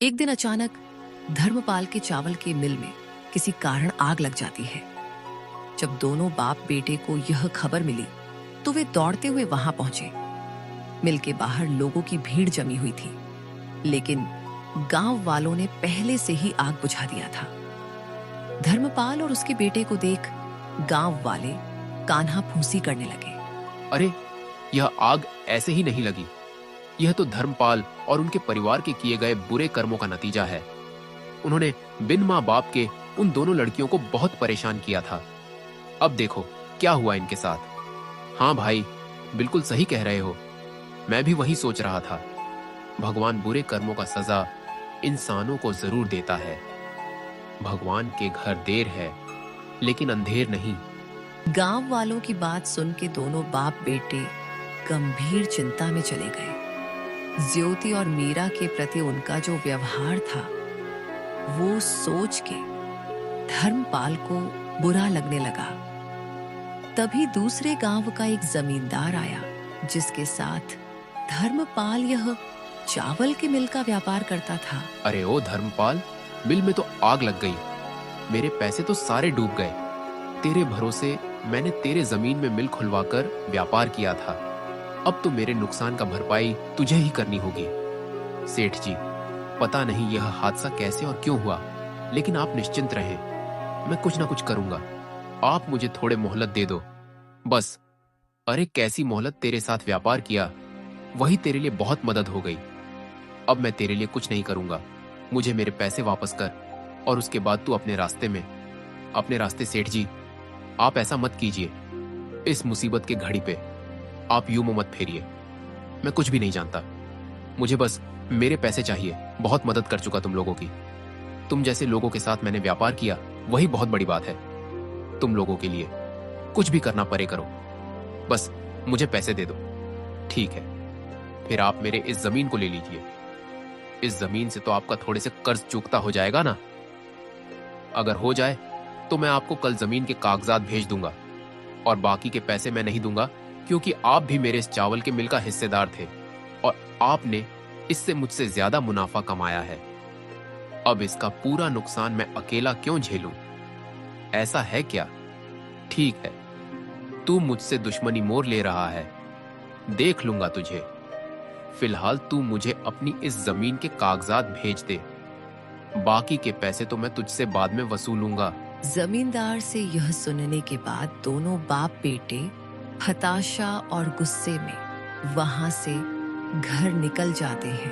एक दिन अचानक धर्मपाल के चावल के मिल में किसी कारण आग लग जाती है। जब दोनों बाप बेटे को यह खबर मिली तो वे दौड़ते हुए वहां पहुंचे। मिल के बाहर लोगों की भीड़ जमी हुई थी, लेकिन गांव वालों ने पहले से ही आग बुझा दिया था। धर्मपाल और उसके बेटे को देख गांव वाले कान्हा फूंसी करने लगे। अरे, यह आग ऐसे ही नहीं लगी। यह तो धर्मपाल और उनके परिवार के किए गए बुरे कर्मों का नतीजा है। उन्होंने बिन माँ बाप के उन दोनों लड़कियों को बहुत परेशान किया था। अब देखो क्या हुआ इनके साथ। हाँ भाई, बिल्कुल सही कह रहे हो। मैं भी वही सोच रहा था। भगवान बुरे कर्मों का सजा इंसानों को जरूर देता है। भगवान के घर देर है, लेकिन अंधेर नहीं। गांव वालों की बात सुन के दोनों बाप बेटे गंभीर चिंता में चले गए। ज्योति और मीरा के प्रति उनका जो व्यवहार था, वो सोच के धर्मपाल को बुरा लगने लगा। तभी दूसरे गांव का एक जमींदार आया, जिसके साथ धर्मपाल यह चावल के मिल का व्यापार करता था। अरे ओ धर्मपाल, मिल में तो आग लग गई। मेरे पैसे तो सारे डूब गए। तेरे भरोसे मैंने तेरे जमीन में मिल खुलवाकर व्यापार किया था। अब तो मेरे नुकसान का भरपाई तुझे ही करनी होगी। सेठ जी, पता नहीं यह हादसा कैसे और क्यों हुआ, लेकिन आप निश्चिंत रहें, मैं कुछ ना कुछ करूंगा। आप मुझे थोड़े मोहलत दे दो, बस। अरे कैसी मोहलत, तेरे साथ व्यापार किया, वही तेरे लिए बहुत मदद हो गई। अब मैं तेरे लिए कुछ नहीं करूंगा। मुझे मेरे पैसे वापस कर, और उसके बाद तू अपने रास्ते। सेठ जी, आप ऐसा मत कीजिए। इस मुसीबत के घड़ी पे आप यूं मुंह मत फेरिए। मैं कुछ भी नहीं जानता। मुझे बस मेरे पैसे चाहिए। बहुत मदद कर चुका तुम लोगों की। तुम जैसे लोगों के साथ मैंने व्यापार किया, वही बहुत बड़ी बात है। तुम लोगों के लिए कुछ भी करना पड़े करो, बस मुझे पैसे दे दो। ठीक है, फिर आप मेरे इस जमीन को ले लीजिए। इस जमीन से तो आपका थोड़े से कर्ज चूकता हो जाएगा ना। अगर हो जाए तो मैं आपको कल जमीन के कागजात भेज दूंगा, और बाकी के पैसे मैं नहीं दूंगा, क्योंकि आप भी मेरे इस चावल के मिल का हिस्सेदार थे और आपने इससे मुझसे ज्यादा मुनाफा कमाया है। अब इसका पूरा नुकसान मैं अकेला क्यों झेलूं? ऐसा है क्या? ठीक है, तू मुझसे दुश्मनी मोल ले रहा है, देख लूंगा तुझे। फिलहाल तू मुझे अपनी इस जमीन के कागजात भेज दे। बाकी के पैसे तो मैं तुझसे बाद में वसूलूंगा। जमींदार से यह सुनने के बाद दोनों बाप बेटे हताशा और गुस्से में वहां से घर निकल जाते हैं।